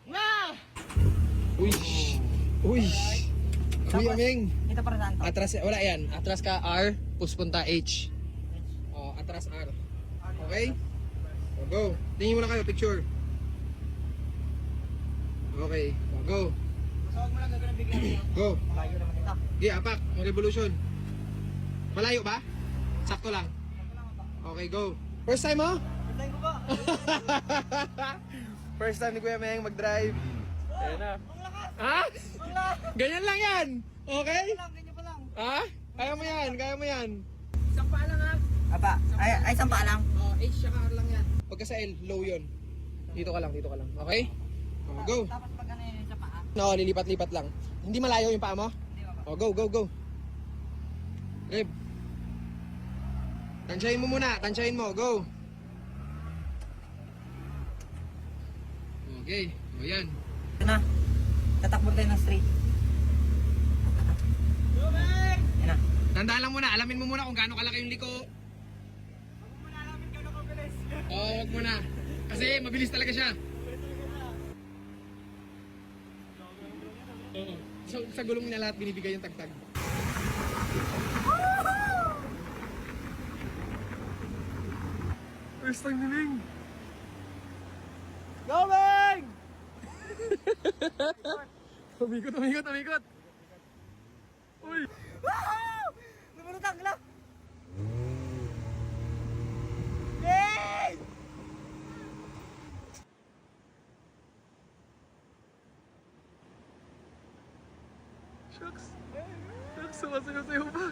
Na! Uy! Uy! Kuya Ming! Ito para saan to? Atras, wala yan. Atras ka R, puspunta H. Oh, atras R. Okay? O, go. Tingin muna kayo, picture. Okay, o, go. So, huwag mo lang gagawin bigla niya. Go. Malayo naman ito. Okay, apak. Ang revolution. Malayo ba? Sakto lang. Okay, go. First time mo? Patayin ko ba? First time ni Kuya Meng mag-drive. Ayan na. Ang lakas! Ha? Ang lakas! Ganyan lang yan. Okay? Ganyan pa lang. Ha? Kaya mo yan, kaya mo yan. Isang paa lang ha. Apa, ay isang paa lang. Oh, H saka R lang yan. Pagka sa L, low yun. Dito ka lang, dito ka lang. Okay? Oh, go. Tapos pag ano yun sa paa? No, lilipat-lipat lang. Hindi malayo yung paa mo? Hindi ba? Oh, go, go, go. Rib. Tansyahin mo muna, tansyahin mo. Go. Okay. O yan. Ito na. Tatakbo tayo ng straight. Yan na. Tandaan lang muna, alamin mo muna kung gaano kalaki yung liko. Ako muna alamin ka na kabilis. Oo, wag mo na. Kasi mabilis talaga siya. Oo. So, sa gulong niya lahat binibigay yung tagtag. First time ni Ming. Going! Umikot, umikot, umikot. Uy! Woohoo! Lumunutang lang! Yay! Shucks! Shucks, sumasayaw-sayaw pa.